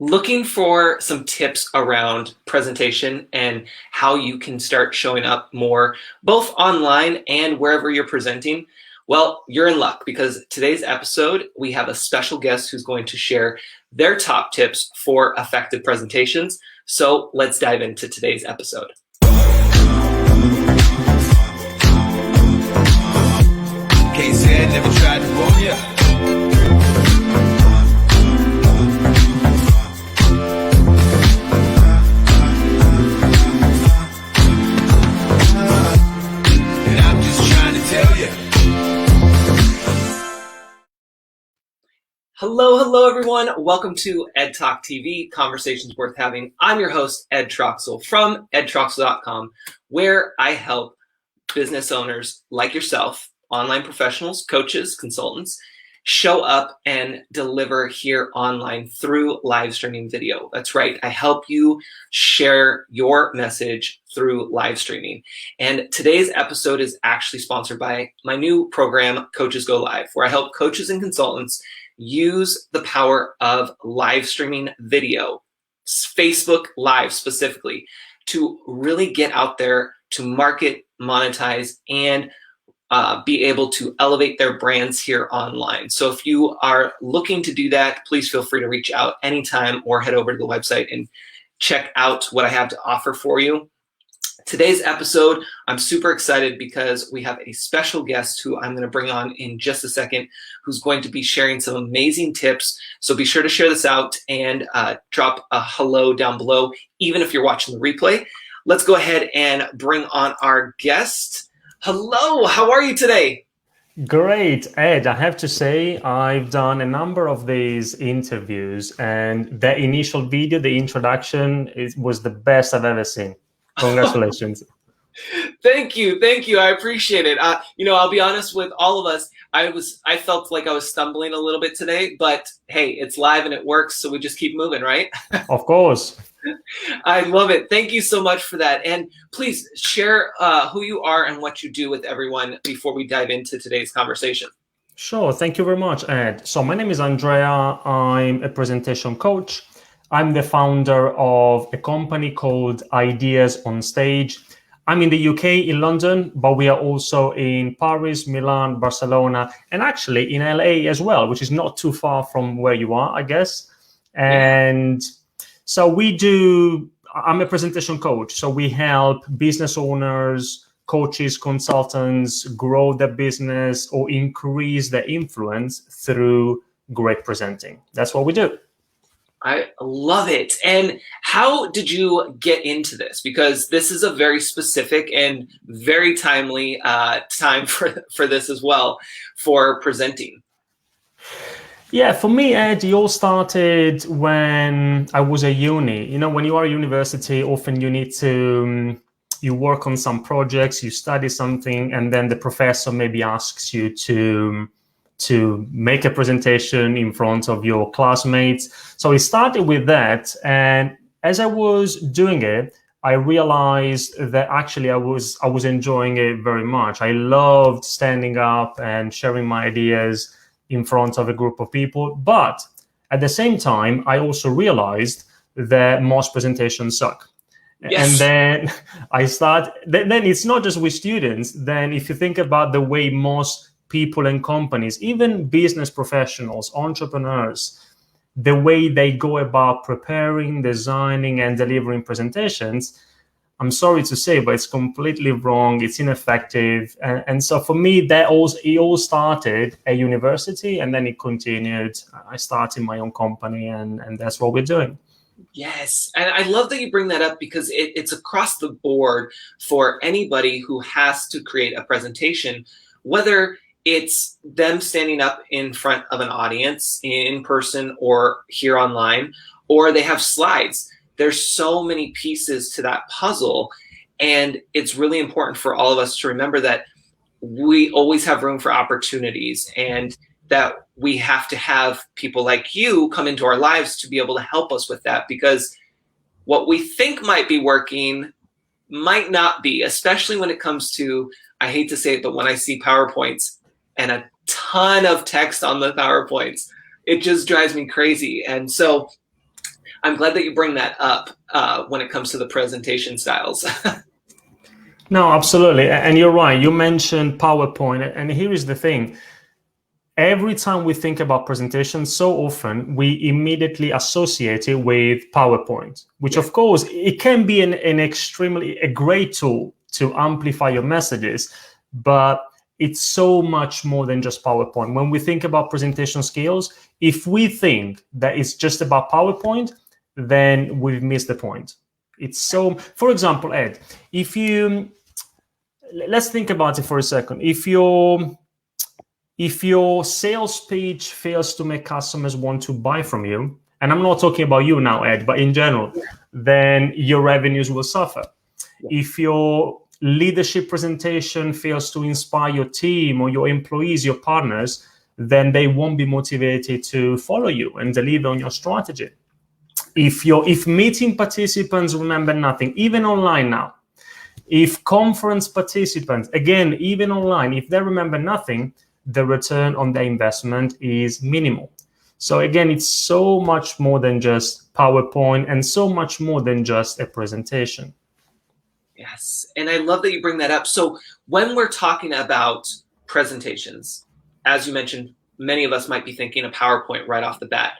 Looking for some tips around presentation and how you can start showing up more, both online and wherever you're presenting? Well, you're in luck because today's episode, we have a special guest who's going to share their top tips for effective presentations. So let's dive into today's episode. Can't say I never tried to warn ya. And I'm just trying to tell ya. Hello, everyone. Welcome to Ed Talk TV, Conversations Worth Having. I'm your host, Ed Troxel from edtroxel.com, where I help business owners like yourself, online professionals, coaches, consultants, show up and deliver here online through live streaming video. That's right. I help you share your message through live streaming. And today's episode is actually sponsored by my new program, Coaches Go Live, where I help coaches and consultants use the power of live streaming video, Facebook Live specifically, to really get out there to market, monetize, and be able to elevate their brands here online. So if you are looking to do that, please feel free to reach out anytime or head over to the website and check out what I have to offer for you. Today's episode, I'm super excited because we have a special guest who I'm going to bring on in just a second, who's going to be sharing some amazing tips. So be sure to share this out and drop a hello down below, even if you're watching the replay. Let's go ahead and bring on our guest. Hello, how are you today? Great, Ed. I have to say, I've done a number of these interviews, and the initial video, the introduction, was the best I've ever seen. Congratulations. Thank you. I appreciate it. I'll be honest with all of us. I felt like I was stumbling a little bit today, but hey, it's live and it works, so we just keep moving, right? Of course. I love it. Thank you so much for that. And please share who you are and what you do with everyone before we dive into today's conversation. Sure. Thank you very much, Ed. So my name is Andrea. I'm a presentation coach. I'm the founder of a company called Ideas on Stage. I'm in the UK, in London, but we are also in Paris, Milan, Barcelona, and actually in LA as well, which is not too far from where you are, I guess. And so I'm a presentation coach. So we help business owners, coaches, consultants grow their business or increase their influence through great presenting. That's what we do. I love it. And how did you get into this? Because this is a very specific and very timely time for this as well, for presenting. Yeah, for me, Ed, it all started when I was at uni. You know, when you are at university, often you need to, you work on some projects, you study something, and then the professor maybe asks you to make a presentation in front of your classmates. So it started with that. And as I was doing it, I realized that actually I was enjoying it very much. I loved standing up and sharing my ideas in front of a group of people. But at the same time, I also realized that most presentations suck. Yes. And then then it's not just with students. Then if you think about the way most people and companies, even business professionals, entrepreneurs, the way they go about preparing, designing, and delivering presentations, I'm sorry to say, but it's completely wrong. It's ineffective. And so for me, it all started at university, and then it continued. I started my own company, and that's what we're doing. Yes. And I love that you bring that up because it's across the board for anybody who has to create a presentation, whether it's them standing up in front of an audience in person or here online, or they have slides. There's so many pieces to that puzzle. And it's really important for all of us to remember that we always have room for opportunities and that we have to have people like you come into our lives to be able to help us with that, because what we think might be working might not be, especially when it comes to, I hate to say it, but when I see PowerPoints and a ton of text on the PowerPoints, it just drives me crazy. And so I'm glad that you bring that up when it comes to the presentation styles. No, absolutely. And you're right. You mentioned PowerPoint. And here is the thing. Every time we think about presentation, so often we immediately associate it with PowerPoint, which of course it can be an extremely a great tool to amplify your messages, but it's so much more than just PowerPoint. When we think about presentation skills, if we think that it's just about PowerPoint, then we've missed the point. It's so, for example, Ed, let's think about it for a second. If your sales page fails to make customers want to buy from you, and I'm not talking about you now, Ed, but in general, then your revenues will suffer. If your leadership presentation fails to inspire your team or your employees, your partners, then they won't be motivated to follow you and deliver on your strategy. If meeting participants remember nothing, even online now, if conference participants, again, even online, if they remember nothing, the return on the investment is minimal. So again, it's so much more than just PowerPoint and so much more than just a presentation. Yes, and I love that you bring that up. So when we're talking about presentations, as you mentioned, many of us might be thinking of PowerPoint right off the bat.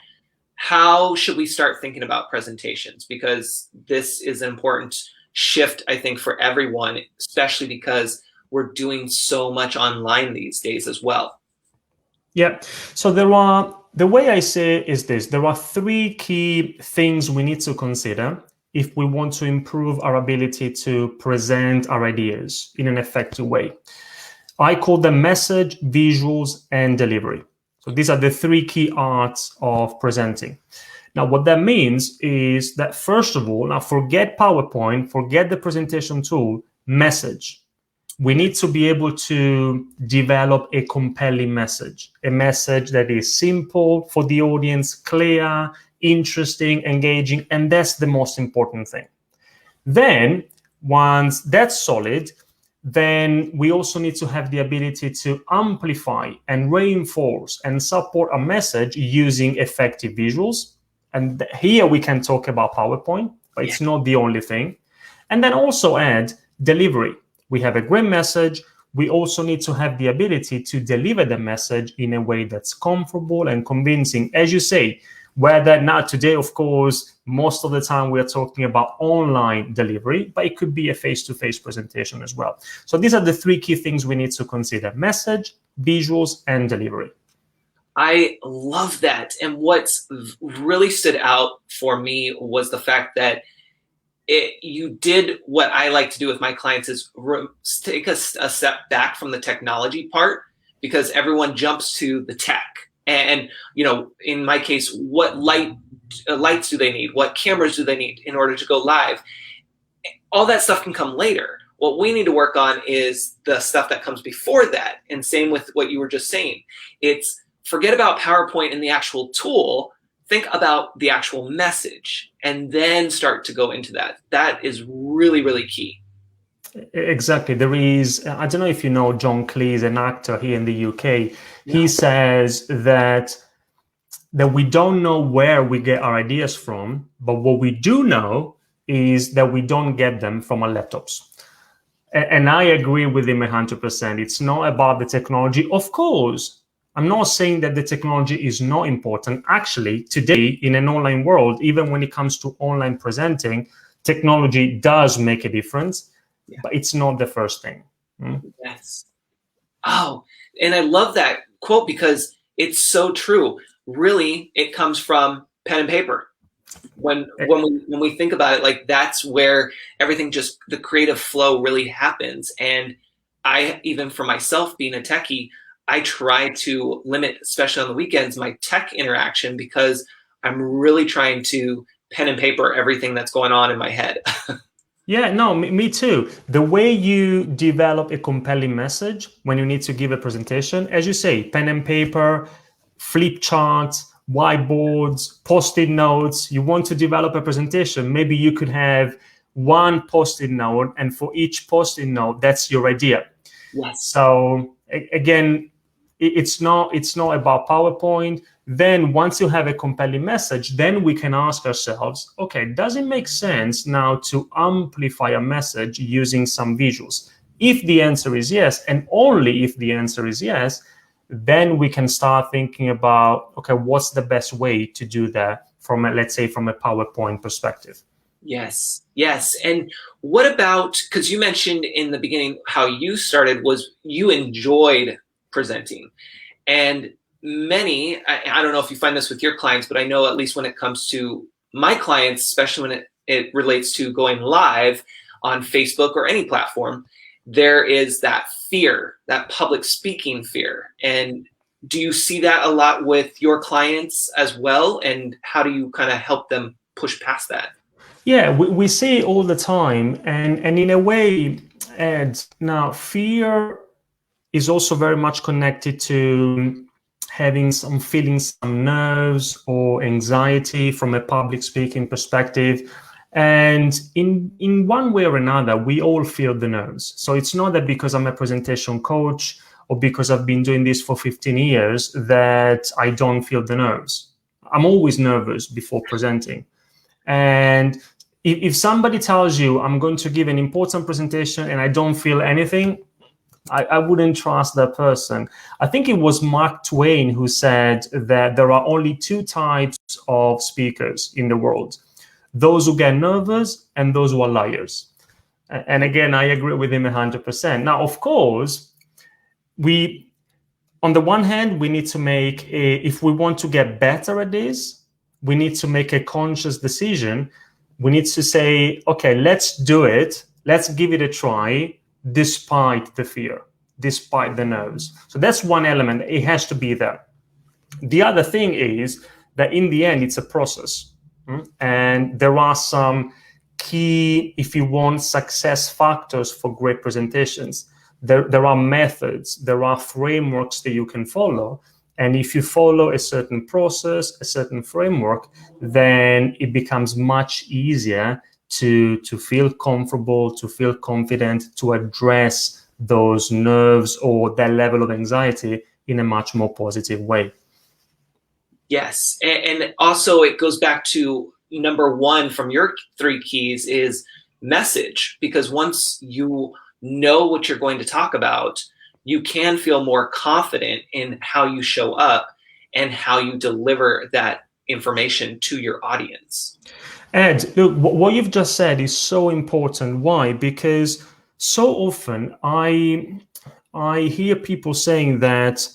How should we start thinking about presentations? Because this is an important shift, I think, for everyone, especially because we're doing so much online these days as well. Yeah. So the way I say it is this: there are three key things we need to consider if we want to improve our ability to present our ideas in an effective way. I call them message, visuals, and delivery. So these are the three key arts of presenting. Now, what that means is that, first of all, now forget PowerPoint, forget the presentation tool, message. We need to be able to develop a compelling message, a message that is simple for the audience, clear, interesting, engaging, and that's the most important thing. Then, once that's solid, then we also need to have the ability to amplify and reinforce and support a message using effective visuals. And here we can talk about PowerPoint, but it's not the only thing. And then also add delivery. We have a great message. We also need to have the ability to deliver the message in a way that's comfortable and convincing. As you say, whether now today, of course, most of the time we're talking about online delivery, but it could be a face-to-face presentation as well. So these are the three key things we need to consider: message, visuals, and delivery. I love that. And what's really stood out for me was the fact that you did what I like to do with my clients is take a step back from the technology part, because everyone jumps to the tech. And, you know, in my case, what lights do they need? What cameras do they need in order to go live? All that stuff can come later. What we need to work on is the stuff that comes before that. And same with what you were just saying. It's forget about PowerPoint and the actual tool. Think about the actual message and then start to go into that. That is really, really key. Exactly. There is, I don't know if you know John Cleese, an actor here in the UK. He says that we don't know where we get our ideas from, but what we do know is that we don't get them from our laptops. And I agree with him 100%. It's not about the technology. Of course, I'm not saying that the technology is not important. Actually, today in an online world, even when it comes to online presenting, technology does make a difference. But it's not the first thing. Yes. Oh, and I love that quote because it's so true. Really, it comes from pen and paper. When we think about it, like that's where everything just the creative flow really happens. And I, even for myself being a techie, I try to limit, especially on the weekends, my tech interaction because I'm really trying to pen and paper everything that's going on in my head. Yeah, no, me too. The way you develop a compelling message when you need to give a presentation, as you say, pen and paper, flip charts, whiteboards, post-it notes. You want to develop a presentation, maybe you could have one post-it note, and for each post-it note, that's your idea. Yes. So again, it's not about PowerPoint. Then once you have a compelling message, then we can ask ourselves, okay, does it make sense now to amplify a message using some visuals? If the answer is yes, and only if the answer is yes, then we can start thinking about, okay, what's the best way to do that from let's say from a PowerPoint perspective. Yes, yes. And what about, because you mentioned in the beginning how you started was you enjoyed presenting. And many, I don't know if you find this with your clients, but I know at least when it comes to my clients, especially when it relates to going live on Facebook or any platform, there is that fear, that public speaking fear. And do you see that a lot with your clients as well? And how do you kind of help them push past that? Yeah, we see it all the time. And in a way, Ed, now fear is also very much connected to feeling some nerves or anxiety from a public speaking perspective. And in one way or another, we all feel the nerves. So it's not that because I'm a presentation coach or because I've been doing this for 15 years that I don't feel the nerves. I'm always nervous before presenting. And if somebody tells you I'm going to give an important presentation and I don't feel anything, I wouldn't trust that person. I think it was Mark Twain who said that there are only two types of speakers in the world: those who get nervous and those who are liars. And again, I agree with him 100%. Now, of course, on the one hand, we need to if we want to get better at this, we need to make a conscious decision. We need to say, okay, let's do it. Let's give it a try, despite the fear, despite the nerves. So that's one element. It has to be there. The other thing is that in the end, it's a process. And there are some key, if you want, success factors for great presentations. There are methods, there are frameworks that you can follow. And if you follow a certain process, a certain framework, then it becomes much easier to feel comfortable, to feel confident, to address those nerves or that level of anxiety in a much more positive way. Yes. And also it goes back to number one from your three keys is message, because once you know what you're going to talk about, you can feel more confident in how you show up and how you deliver that information to your audience. Ed, look, what you've just said is so important. Why? Because so often I hear people saying that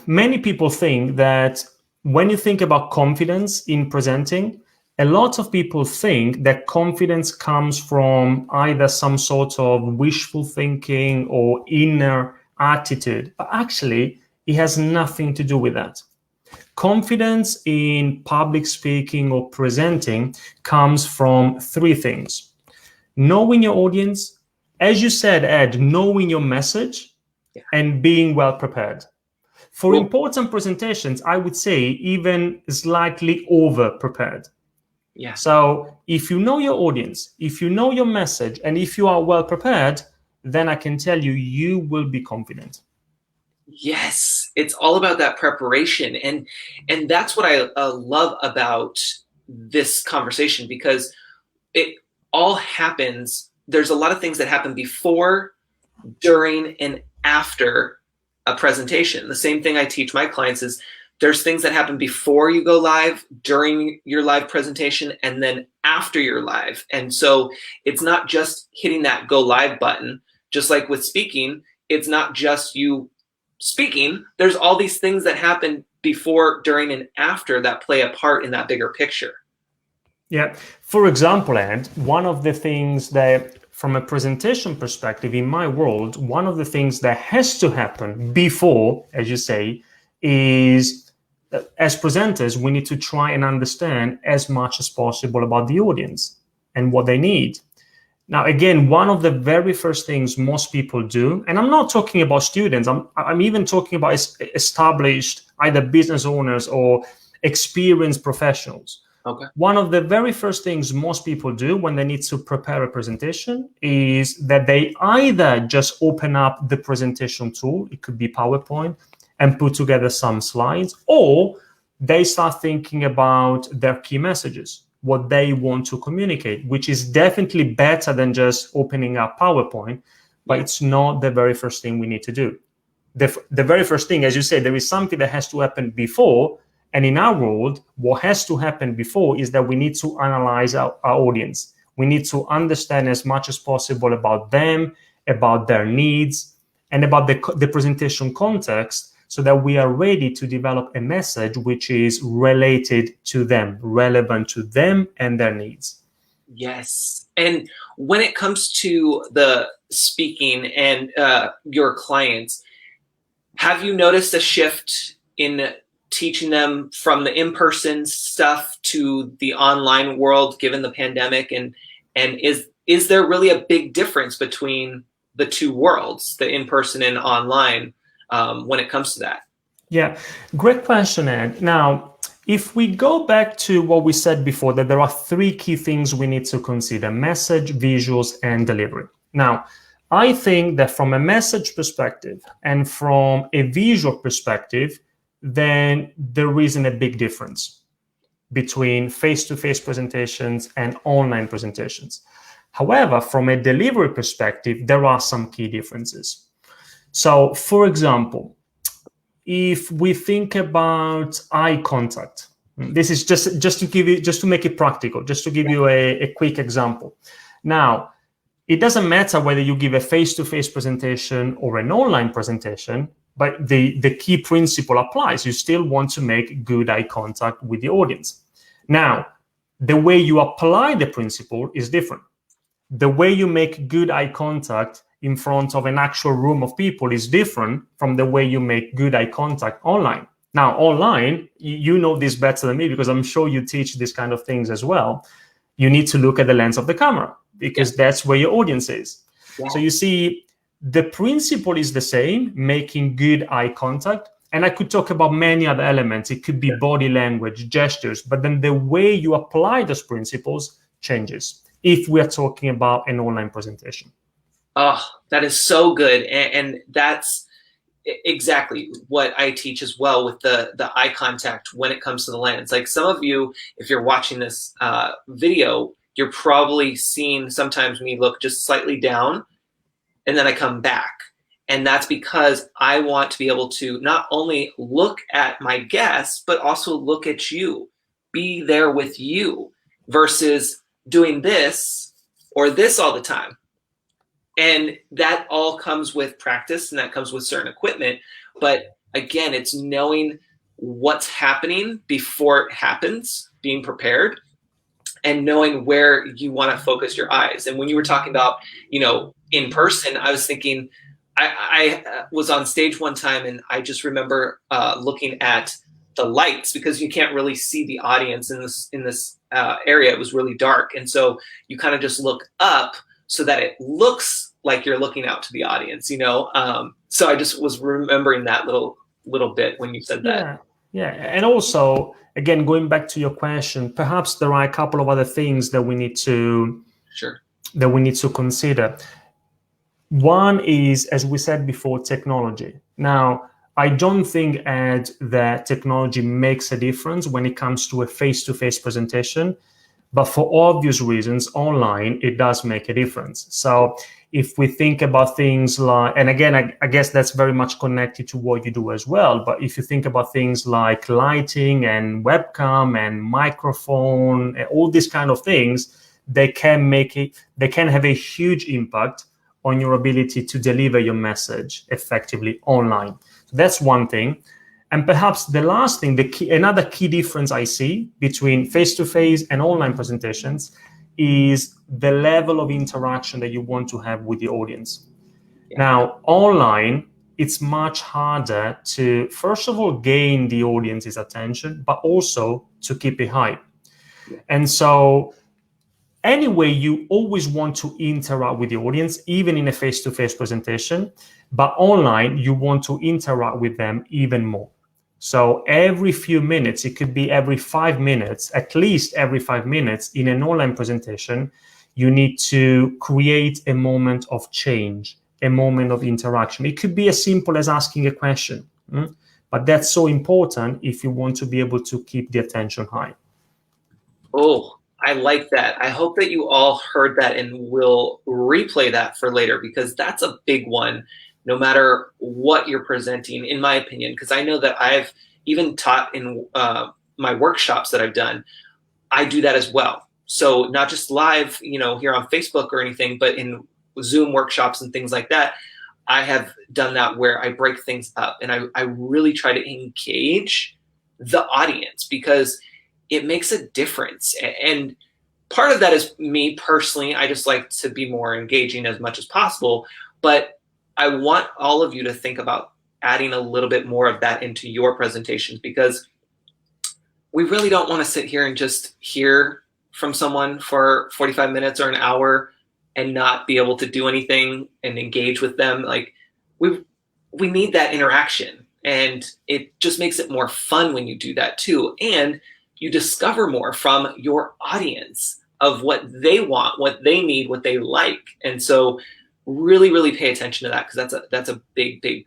many people think that when you think about confidence in presenting, a lot of people think that confidence comes from either some sort of wishful thinking or inner attitude. But actually, it has nothing to do with that. Confidence in public speaking or presenting comes from three things: knowing your audience, as you said, Ed, knowing your message, and being well prepared. For important presentations, I would say even slightly over prepared. Yeah. So if you know your audience, if you know your message, and if you are well prepared, then I can tell you, you will be confident. Yes, it's all about that preparation. And that's what I love about this conversation, because it all happens. There's a lot of things that happen before, during, and after a presentation. The same thing I teach my clients is there's things that happen before you go live, during your live presentation, and then after your live. And so it's not just hitting that go live button. Just like with speaking, it's not just you speaking. There's all these things that happen before, during, and after that play a part in that bigger picture. Yeah. For example, Ed, one of the things that, from a presentation perspective, in my world, one of the things that has to happen before, as you say, is as presenters, we need to try and understand as much as possible about the audience and what they need. Now, again, one of the very first things most people do, and I'm not talking about students, I'm even talking about established either business owners or experienced professionals. Okay. One of the very first things most people do when they need to prepare a presentation is that they either just open up the presentation tool, it could be PowerPoint, and put together some slides, or they start thinking about their key messages, what they want to communicate, which is definitely better than just opening up PowerPoint, but it's not the very first thing we need to do. The very first thing, as you said, there is something that has to happen before. And in our world, what has to happen before is that we need to analyze our audience. We need to understand as much as possible about them, about their needs, and about the presentation context, so that we are ready to develop a message which is related to them, relevant to them and their needs. Yes. And when it comes to the speaking and your clients, have you noticed a shift in teaching them from the in-person stuff to the online world given the pandemic? And is there really a big difference between the two worlds, the in-person and online, when it comes to that? Yeah, great question, Ed. Now, if we go back to what we said before, that there are three key things we need to consider: message, visuals, and delivery. Now, I think that from a message perspective and from a visual perspective, then there isn't a big difference between face-to-face presentations and online presentations. However, from a delivery perspective, there are some key differences. So, for example, if we think about eye contact, this is just to make it practical, just to give you a quick example. Now, it doesn't matter whether you give a face-to-face presentation or an online presentation, but the key principle applies. You still want to make good eye contact with the audience. Now, the way you apply the principle is different. The way you make good eye contact in front of an actual room of people is different from the way you make good eye contact online. Now, online, you know this better than me, because I'm sure you teach these kind of things as well. You need to look at the lens of the camera, because that's where your audience is. Yeah. So you see, the principle is the same, making good eye contact. And I could talk about many other elements. It could be body language, gestures, but then the way you apply those principles changes if we are talking about an online presentation. Oh, that is so good. And that's exactly what I teach as well, with the eye contact when it comes to the lens. Like, some of you, if you're watching this video, you're probably seeing sometimes me look just slightly down and then I come back. And that's because I want to be able to not only look at my guests, but also look at you, be there with you, versus doing this or this all the time. And that all comes with practice, and that comes with certain equipment. But again, it's knowing what's happening before it happens, being prepared, and knowing where you want to focus your eyes. And when you were talking about, in person, I was thinking, I was on stage one time, and I just remember looking at the lights, because you can't really see the audience in this area. It was really dark. And so you kind of just look up so that it looks like you're looking out to the audience, So I just was remembering that little bit when you said that. Yeah. And also, again, going back to your question, perhaps there are a couple of other things that we need to consider. One is, as we said before, technology. Now, I don't think, Ed, that technology makes a difference when it comes to a face-to-face presentation, but for obvious reasons, online, it does make a difference. So if we think about things like, and again, I guess that's very much connected to what you do as well, but if you think about things like lighting and webcam and microphone, all these kind of things, they can have a huge impact on your ability to deliver your message effectively online. So that's one thing. And perhaps the last thing, another key difference I see between face-to-face and online presentations is the level of interaction that you want to have with the audience. Yeah. Now, online, it's much harder to, first of all, gain the audience's attention, but also to keep it high. Yeah. And so anyway, you always want to interact with the audience, even in a face-to-face presentation, but online, you want to interact with them even more. So every few minutes, it could be every 5 minutes, at least every 5 minutes in an online presentation, you need to create a moment of change, a moment of interaction. It could be as simple as asking a question. But that's so important if you want to be able to keep the attention high. Oh, I like that. I hope that you all heard that and will replay that for later, because that's a big one, no matter what you're presenting, in my opinion, because I know that I've even taught in my workshops that I've done. I do that as well. So not just live, here on Facebook or anything, but in Zoom workshops and things like that, I have done that where I break things up and I really try to engage the audience, because it makes a difference. And part of that is me personally. I just like to be more engaging as much as possible, but I want all of you to think about adding a little bit more of that into your presentations, because we really don't want to sit here and just hear from someone for 45 minutes or an hour and not be able to do anything and engage with them. Like we need that interaction, and it just makes it more fun when you do that too. And you discover more from your audience of what they want, what they need, what they like. And so really, really pay attention to that, because that's a big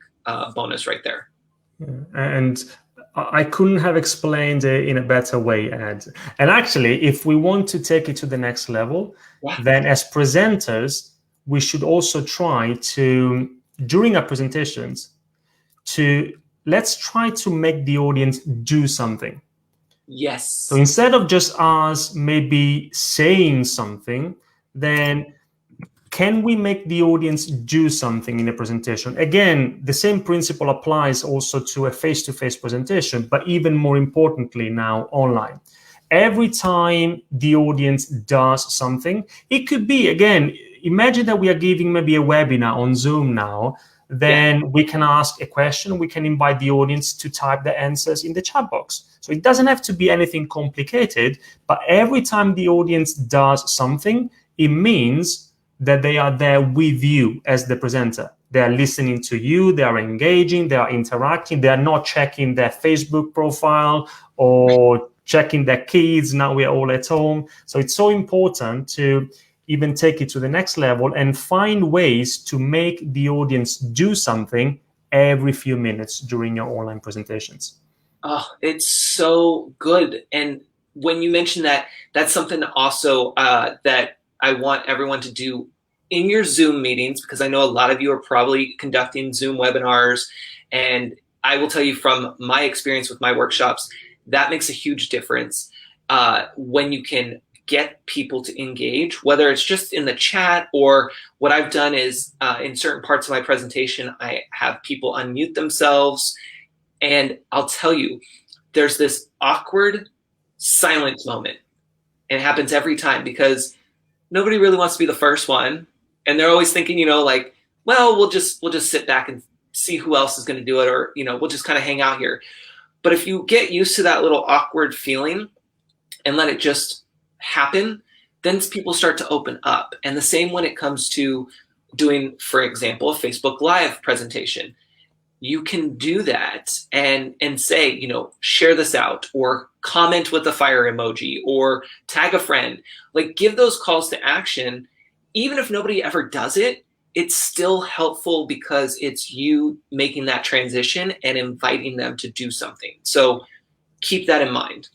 bonus right there. And I couldn't have explained it in a better way, Ed. And actually, if we want to take it to the next level, then as presenters, we should also try to, during our presentations, let's try to make the audience do something. Yes. So instead of just us maybe saying something, then can we make the audience do something in a presentation? Again, the same principle applies also to a face-to-face presentation, but even more importantly now online. Every time the audience does something, it could be, again, imagine that we are giving maybe a webinar on Zoom now, then we can ask a question, we can invite the audience to type the answers in the chat box. So it doesn't have to be anything complicated, but every time the audience does something, it means that they are there with you as the presenter. They are listening to you, they are engaging, they are interacting, they are not checking their Facebook profile or checking their kids. Now we are all at home. So it's so important to even take it to the next level and find ways to make the audience do something every few minutes during your online presentations. Oh, it's so good. And when you mention that, that's something also that I want everyone to do in your Zoom meetings, because I know a lot of you are probably conducting Zoom webinars. And I will tell you from my experience with my workshops, that makes a huge difference when you can get people to engage, whether it's just in the chat, or what I've done is in certain parts of my presentation, I have people unmute themselves. And I'll tell you, there's this awkward silence moment. And it happens every time, because nobody really wants to be the first one. And they're always thinking, like, well, we'll just sit back and see who else is going to do it, or, we'll just kind of hang out here. But if you get used to that little awkward feeling and let it just happen, then people start to open up. And the same when it comes to doing, for example, a Facebook Live presentation. You can do that and say, share this out, or comment with the fire emoji, or tag a friend. Like, give those calls to action. Even if nobody ever does it, it's still helpful, because it's you making that transition and inviting them to do something. So keep that in mind.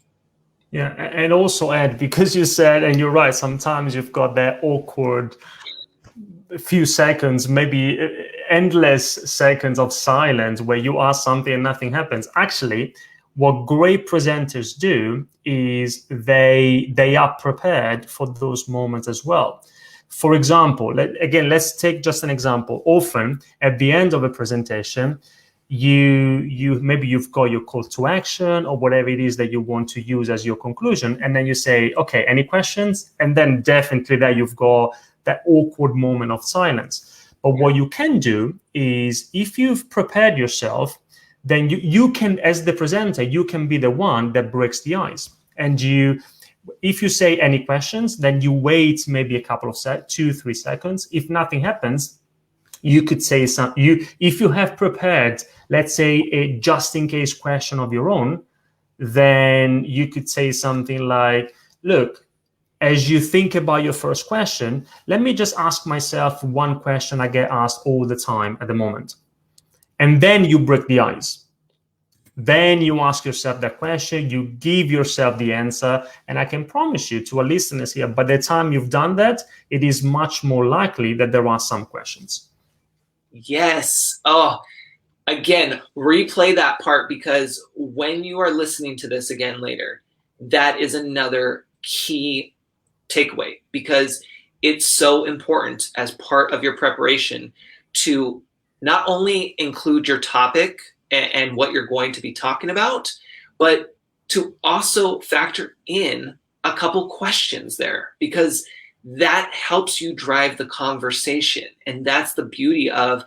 Yeah, and also, Ed, because you said, and you're right, sometimes you've got that awkward few seconds, maybe endless seconds of silence where you ask something and nothing happens. Actually, what great presenters do is they are prepared for those moments as well. For example, let's take just an example. Often at the end of a presentation, maybe you've got your call to action or whatever it is that you want to use as your conclusion, and then you say, okay, any questions? And then definitely that you've got that awkward moment of silence. But what you can do is, if you've prepared yourself, then you can, as the presenter, you can be the one that breaks the ice. And if you say any questions, then you wait maybe a couple of 2-3 seconds. If nothing happens, you could say if you have prepared, let's say, a just in case question of your own, then you could say something like, look, as you think about your first question, let me just ask myself one question I get asked all the time at the moment. And then you break the ice. Then you ask yourself that question, you give yourself the answer, and I can promise you to our listeners here, by the time you've done that, it is much more likely that there are some questions. Yes. Oh, again, replay that part, because when you are listening to this again later, that is another key takeaway, because it's so important as part of your preparation to not only include your topic and what you're going to be talking about, but to also factor in a couple questions there, because that helps you drive the conversation. And that's the beauty of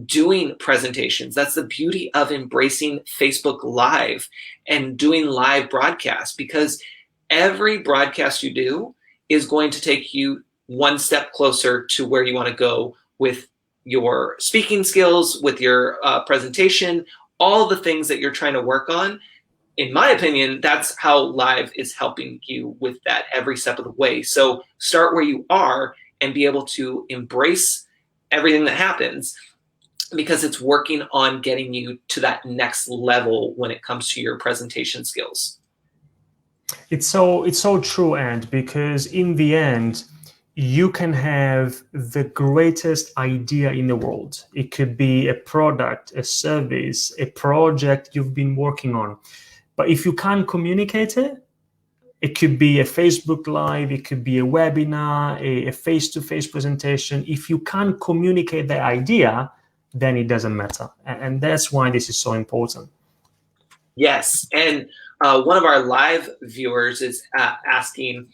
doing presentations. That's the beauty of embracing Facebook Live and doing live broadcasts, because every broadcast you do is going to take you one step closer to where you want to go with your speaking skills, with your presentation, all the things that you're trying to work on. In my opinion, that's how live is helping you with that every step of the way. So start where you are and be able to embrace everything that happens, because it's working on getting you to that next level when it comes to your presentation skills. It's so true, and because in the end, you can have the greatest idea in the world. It could be a product, a service, a project you've been working on. But if you can't communicate it, it could be a Facebook Live, it could be a webinar, a face-to-face presentation. If you can't communicate the idea, then it doesn't matter. And that's why this is so important. Yes. And one of our live viewers is asking,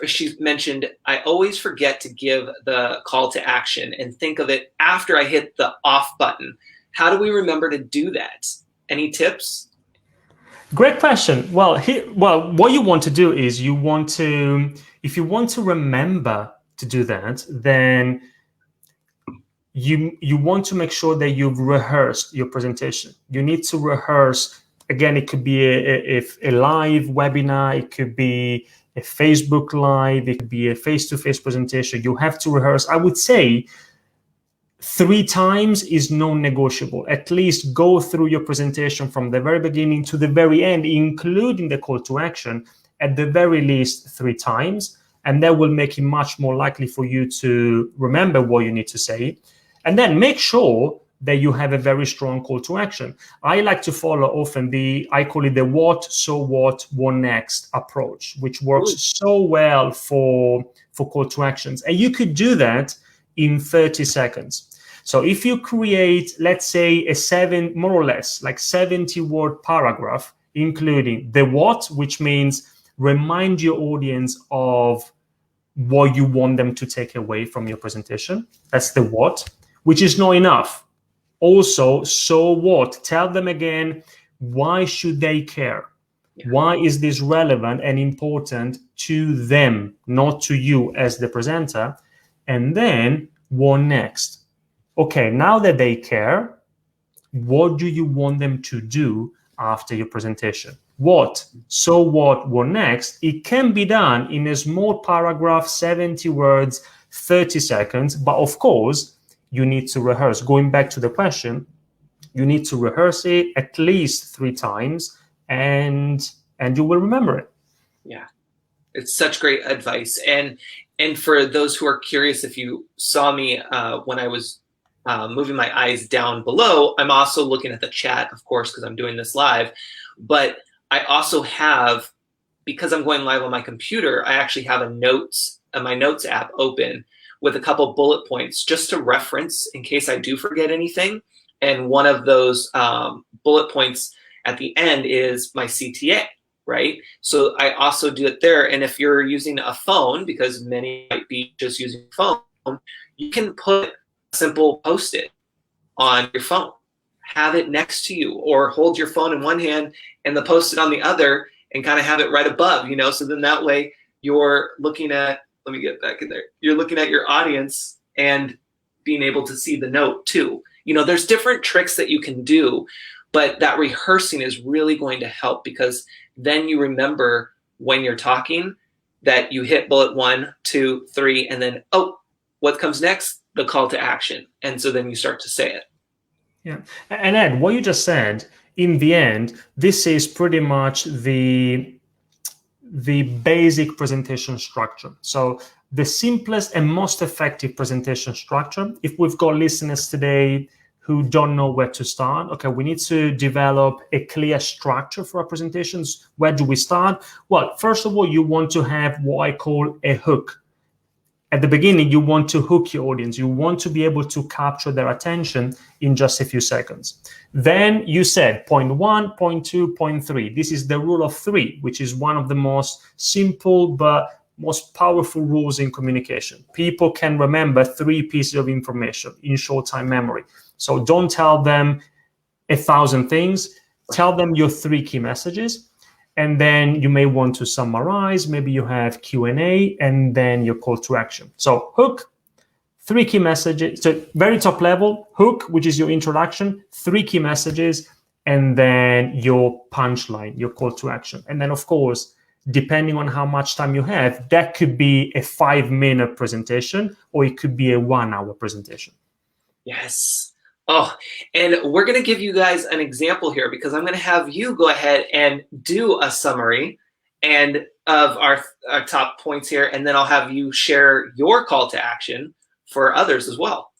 she mentioned, I always forget to give the call to action and think of it after I hit the off button. How do we remember to do that? Any tips? Great question. Well, what you want to do is if you want to remember to do that, then you want to make sure that you've rehearsed your presentation. You need to rehearse. Again, it could be a live webinar, it could be a Facebook Live, it could be a face-to-face presentation. You have to rehearse. I would say 3 times is non-negotiable. At least go through your presentation from the very beginning to the very end, including the call to action, at the very least 3 times. And that will make it much more likely for you to remember what you need to say. And then make sure that you have a very strong call to action. I like to follow often I call it the what, so what next approach, which works so well for call to actions. And you could do that in 30 seconds. So if you create, let's say, more or less like 70-word paragraph, including the what, which means remind your audience of what you want them to take away from your presentation. That's the what, which is not enough. Also, so what? Tell them again, why should they care? Yeah. Why is this relevant and important to them, not to you as the presenter? And then what next? Okay, now that they care, what do you want them to do after your presentation? What? So what next? It can be done in a small paragraph, 70 words, 30 seconds, but of course, you need to rehearse. Going back to the question, you need to rehearse it at least 3 times, and you will remember it. Yeah, it's such great advice. And for those who are curious, if you saw me when I was moving my eyes down below, I'm also looking at the chat, of course, because I'm doing this live. But I also have, because I'm going live on my computer, I actually have my notes app open with a couple bullet points just to reference in case I do forget anything. And one of those bullet points at the end is my CTA, right? So I also do it there. And if you're using a phone, because many might be just using a phone, you can put a simple Post-it on your phone. Have it next to you, or hold your phone in one hand and the Post-it on the other, and kind of have it right above, so then that way you're looking at, let me get back in there. You're looking at your audience and being able to see the note too. There's different tricks that you can do, but that rehearsing is really going to help, because then you remember when you're talking that you hit bullet 1, 2, 3, and then, what comes next? The call to action. And so then you start to say it. Yeah. And Ed, what you just said in the end, this is pretty much the basic presentation structure. So the simplest and most effective presentation structure, if we've got listeners today who don't know where to start, okay, we need to develop a clear structure for our presentations. Where do we start? Well, first of all, you want to have what I call a hook. At the beginning, you want to hook your audience. You want to be able to capture their attention in just a few seconds. Then you said point 1, point 2, point 3. This is the rule of 3, which is one of the most simple but most powerful rules in communication. People can remember 3 pieces of information in short time memory. So don't tell them 1,000 things. Tell them your 3 key messages. And then you may want to summarize. Maybe you have Q&A and then your call to action. So hook, 3 key messages. So very top level, hook, which is your introduction, 3 key messages, and then your punchline, your call to action. And then, of course, depending on how much time you have, that could be a 5-minute presentation or it could be a 1-hour presentation. Yes. Oh, and we're going to give you guys an example here because I'm going to have you go ahead and do a summary and of our top points here, and then I'll have you share your call to action for others as well.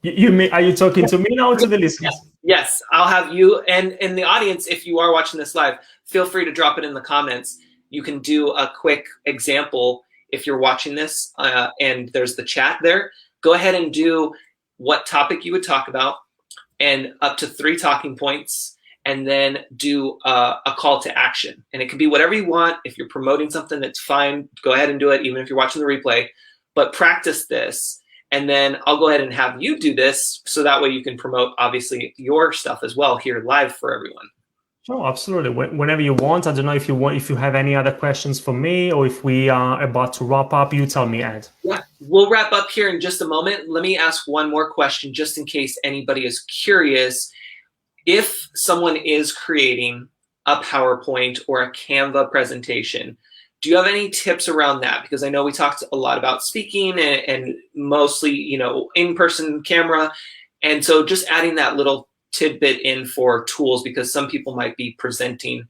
Are you talking to me now or to the listeners? Yes, I'll have you, and in the audience, if you are watching this live, feel free to drop it in the comments. You can do a quick example if you're watching this, and there's the chat there. Go ahead and do what topic you would talk about and up to 3 talking points, and then do a call to action. And it can be whatever you want. If you're promoting something, that's fine. Go ahead and do it, even if you're watching the replay. But practice this, and then I'll go ahead and have you do this so that way you can promote, obviously, your stuff as well here live for everyone. Sure, absolutely. Whenever you want. I don't know if you have any other questions for me, or if we are about to wrap up. You tell me, Ed. Yeah, we'll wrap up here in just a moment. Let me ask one more question, just in case anybody is curious. If someone is creating a PowerPoint or a Canva presentation, do you have any tips around that? Because I know we talked a lot about speaking and mostly, in-person camera, and so just adding that little tidbit in for tools, because some people might be presenting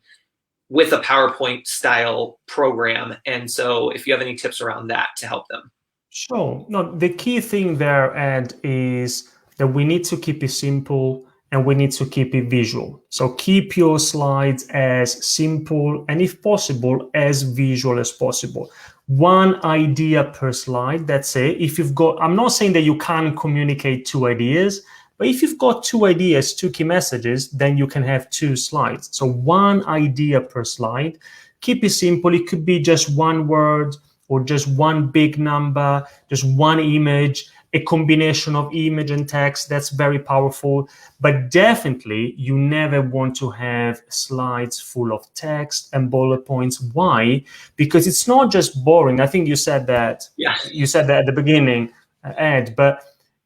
with a PowerPoint style program. And so if you have any tips around that to help them. Sure. No, the key thing there, Ed, is that we need to keep it simple and we need to keep it visual. So keep your slides as simple and, if possible, as visual as possible. 1 idea per slide. That's it. If you've got, I'm not saying that you can't communicate 2 ideas, but if you've got 2 ideas, 2 key messages, then you can have 2 slides. So 1 idea per slide. Keep it simple. It could be just 1 word or just 1 big number, just 1 image, a combination of image and text. That's very powerful. But definitely, you never want to have slides full of text and bullet points. Why? Because it's not just boring. I think you said that. Yeah. You said that at the beginning, Ed, but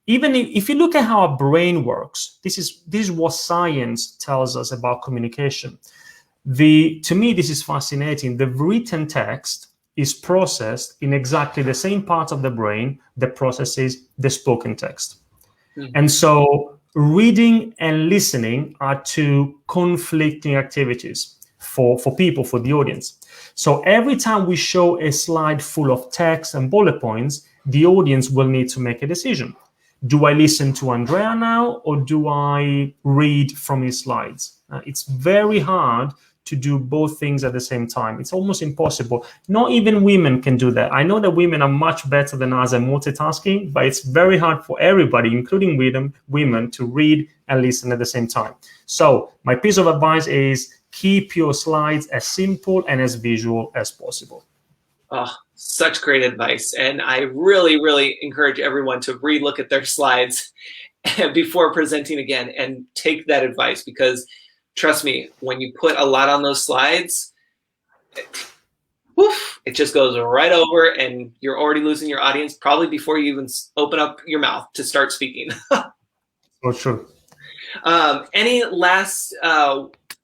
even if you look at how our brain works, this is what science tells us about communication. To me, this is fascinating. The written text is processed in exactly the same part of the brain that processes the spoken text. Mm-hmm. And so reading and listening are 2 conflicting activities for people, for the audience. So every time we show a slide full of text and bullet points, the audience will need to make a decision. Do I listen to Andrea now, or do I read from his slides? It's very hard to do both things at the same time. It's almost impossible. Not even women can do that. I know that women are much better than us at multitasking, but it's very hard for everybody, including women, to read and listen at the same time. So my piece of advice is keep your slides as simple and as visual as possible. Oh, such great advice. And I really, really encourage everyone to re-look at their slides before presenting again and take that advice, because trust me, when you put a lot on those slides, it just goes right over and you're already losing your audience probably before you even open up your mouth to start speaking. For sure. Any last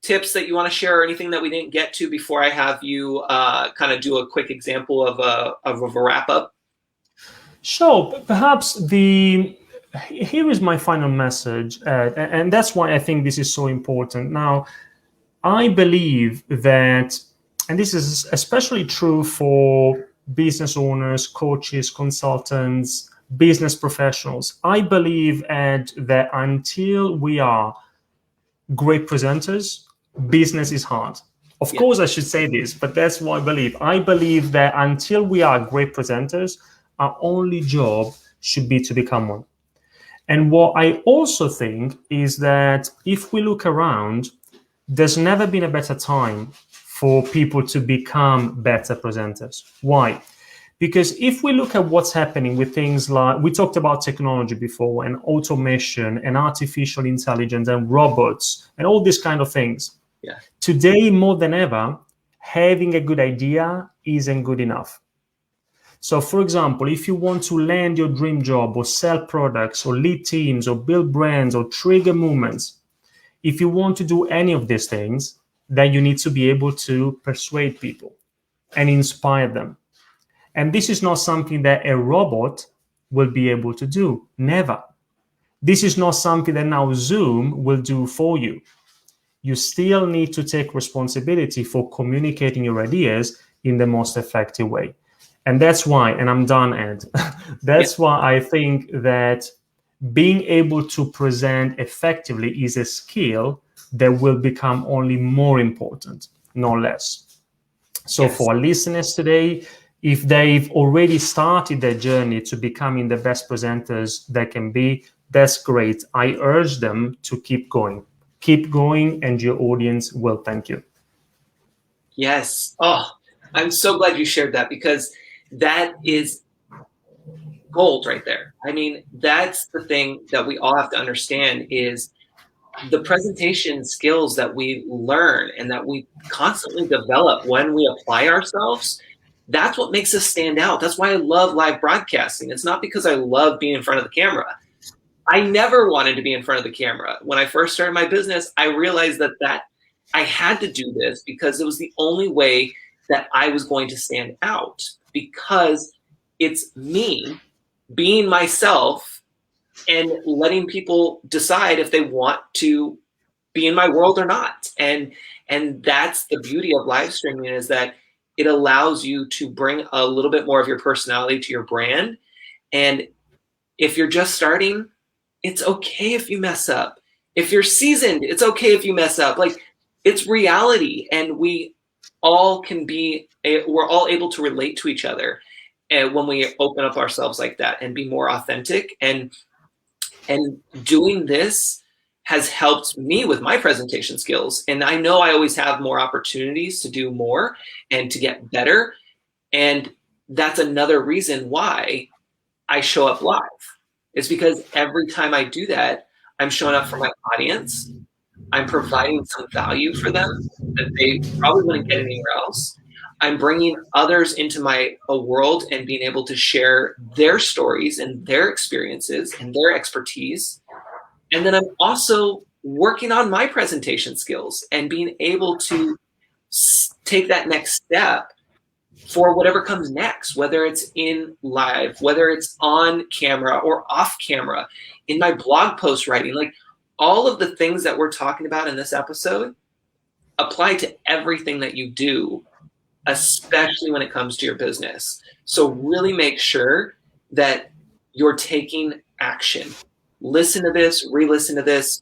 tips that you want to share, or anything that we didn't get to before I have you kind of do a quick example of a wrap up? Sure. Perhaps here is my final message, and that's why I think this is so important. Now, I believe that, and this is especially true for business owners, coaches, consultants, business professionals. I believe, Ed, that until we are great presenters, business is hard. Of Yeah. course, I should say this, but that's what I believe. I believe that until we are great presenters, our only job should be to become one. And what I also think is that if we look around, there's never been a better time for people to become better presenters. Why? Because if we look at what's happening with things like, we talked about technology before, and automation and artificial intelligence and robots and all these kind of things. Yeah. Today, more than ever, having a good idea isn't good enough. So, for example, if you want to land your dream job or sell products or lead teams or build brands or trigger movements, if you want to do any of these things, then you need to be able to persuade people and inspire them. And this is not something that a robot will be able to do. Never. This is not something that now Zoom will do for you. You still need to take responsibility for communicating your ideas in the most effective way. And that's why, and I'm done, Ed, that's why I think that being able to present effectively is a skill that will become only more important, no less. So for our listeners today, if they've already started their journey to becoming the best presenters they can be, that's great. I urge them to keep going. Keep going, and your audience will thank you. Yes. Oh, I'm so glad you shared that, because that is gold right there. I mean, that's the thing that we all have to understand is the presentation skills that we learn and that we constantly develop when we apply ourselves. That's what makes us stand out. That's why I love live broadcasting. It's not because I love being in front of the camera. I never wanted to be in front of the camera. When I first started my business, I realized that I had to do this because it was the only way that I was going to stand out, because it's me being myself and letting people decide if they want to be in my world or not. And that's the beauty of live streaming, is that it allows you to bring a little bit more of your personality to your brand. And if you're just starting, it's okay if you mess up. If you're seasoned, it's okay if you mess up. Like, it's reality, and we all we're all able to relate to each other when we open up ourselves like that and be more authentic. And doing this has helped me with my presentation skills. And I know I always have more opportunities to do more and to get better. And that's another reason why I show up live. It's because every time I do that, I'm showing up for my audience. I'm providing some value for them that they probably wouldn't get anywhere else. I'm bringing others into my world and being able to share their stories and their experiences and their expertise. And then I'm also working on my presentation skills and being able to take that next step for whatever comes next, whether it's in live, whether it's on camera or off camera, in my blog post writing. Like, all of the things that we're talking about in this episode apply to everything that you do, especially when it comes to your business. So really make sure that you're taking action. Listen to this, re-listen to this,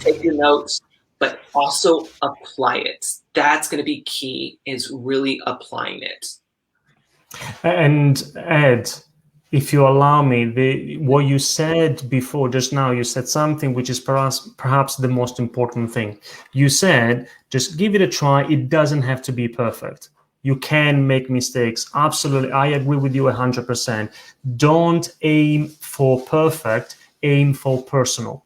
take your notes, but also apply it. That's going to be key, is really applying it. And Ed, if you allow me, what you said before, just now, you said something which is perhaps the most important thing. You said, just give it a try. It doesn't have to be perfect. You can make mistakes. Absolutely. I agree with you 100%. Don't aim for perfect, aim for personal.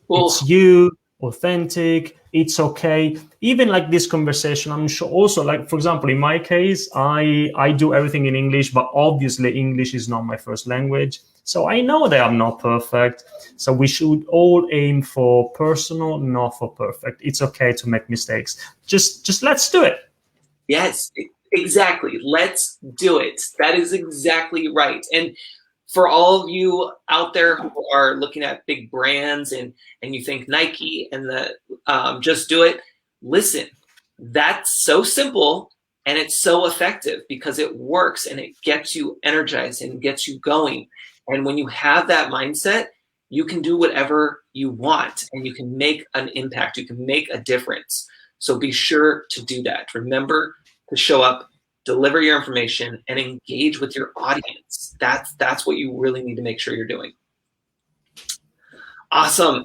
Well, it's you, authentic, it's okay. Even like this conversation, I'm sure also, like, for example, in my case, I do everything in English, but obviously English is not my first language. So I know that I'm not perfect. So we should all aim for personal, not for perfect. It's okay to make mistakes. Just let's do it. Yes, exactly. Let's do it. That is exactly right. And For all of you out there who are looking at big brands and you think Nike and the Just Do It, listen, that's so simple and it's so effective because it works and it gets you energized and gets you going. And when you have that mindset, you can do whatever you want and you can make an impact. You can make a difference. So be sure to do that. Remember to show up, deliver your information, and engage with your audience. That's what you really need to make sure you're doing. Awesome.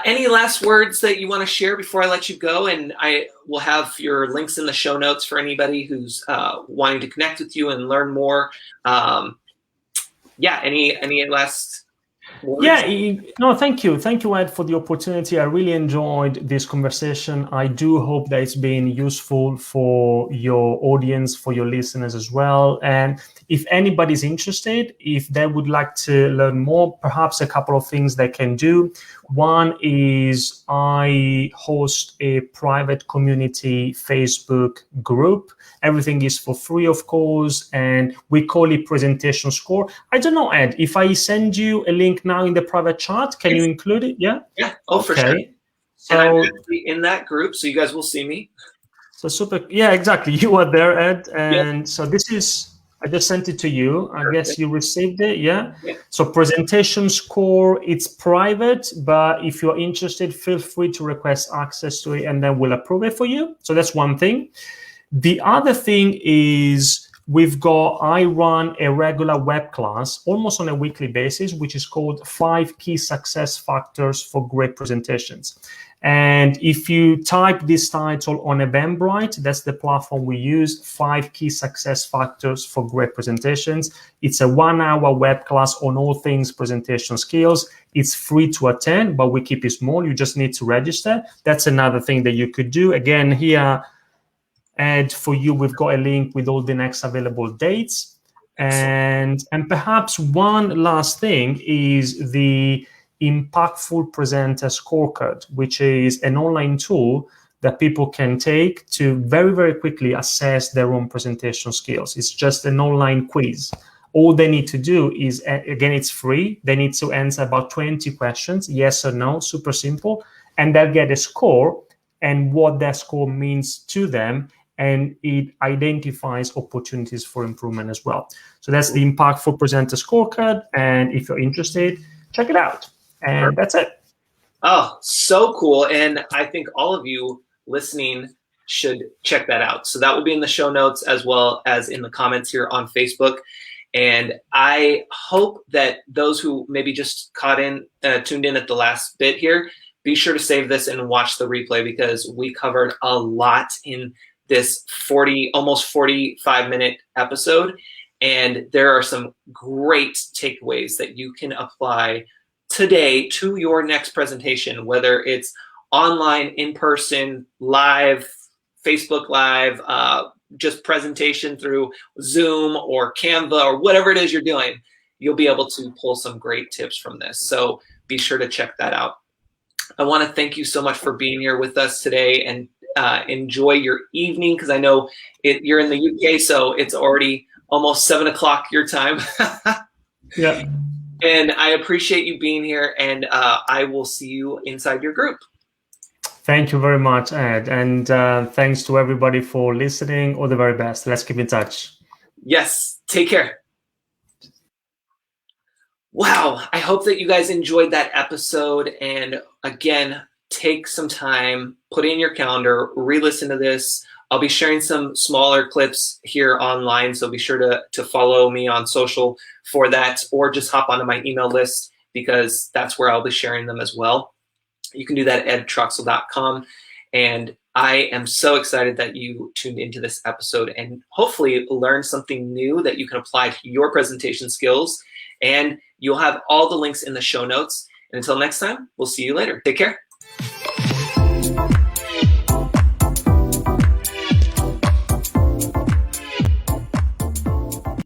Any last words that you want to share before I let you go? And I will have your links in the show notes for anybody who's wanting to connect with you and learn more. Yeah, any last words? Yeah, no, thank you, Ed, for the opportunity. I really enjoyed this conversation. I do hope that it's been useful for your audience, for your listeners as well. And if anybody's interested, if they would like to learn more, perhaps a couple of things they can do. One is I host a private community Facebook group. Everything is for free, of course, and we call it Presentation Score. I don't know, Ed, if I send you a link now in the private chat, can you include it? Yeah? Yeah, for sure. So, and I'm actually in that group, so you guys will see me. So super. Yeah, exactly. You are there, Ed. And so this is, I just sent it to you. I guess you received it, yeah? So Presentation Score, it's private, but if you're interested, feel free to request access to it and then we'll approve it for you. So that's one thing. The other thing is I run a regular web class almost on a weekly basis, which is called 5 Key Success Factors for Great Presentations. And if you type this title on Eventbrite, that's the platform we use, 5 Key Success Factors for Great Presentations. It's a 1-hour web class on all things presentation skills. It's free to attend, but we keep it small. You just need to register. That's another thing that you could do. Again, here, and for you, we've got a link with all the next available dates. And perhaps one last thing is the Impactful Presenter Scorecard, which is an online tool that people can take to very, very quickly assess their own presentation skills. It's just an online quiz. All they need to do is, again, it's free. They need to answer about 20 questions, yes or no, super simple. And they'll get a score and what that score means to them. And it identifies opportunities for improvement as well. So that's the Impactful Presenter Scorecard. And if you're interested, check it out. And that's it. Oh, so cool. And I think all of you listening should check that out. So that will be in the show notes as well as in the comments here on Facebook. And I hope that those who maybe just tuned in at the last bit here, be sure to save this and watch the replay because we covered a lot in this almost 45-minute episode. And there are some great takeaways that you can apply today to your next presentation, whether it's online, in person, live, Facebook Live, just presentation through Zoom or Canva or whatever it is you're doing, you'll be able to pull some great tips from this. So be sure to check that out. I want to thank you so much for being here with us today and enjoy your evening because I know you're in the UK, so it's already almost 7 o'clock your time. Yeah. And I appreciate you being here, and I will see you inside your group. Thank you very much, Ed. And thanks to everybody for listening. All the very best. Let's keep in touch. Yes. Take care. Wow. I hope that you guys enjoyed that episode. And again, take some time, put in your calendar, re-listen to this. I'll be sharing some smaller clips here online, so be sure to follow me on social for that, or just hop onto my email list because that's where I'll be sharing them as well. You can do that at edtruxel.com. And I am so excited that you tuned into this episode and hopefully learned something new that you can apply to your presentation skills. And you'll have all the links in the show notes. And until next time, we'll see you later. Take care.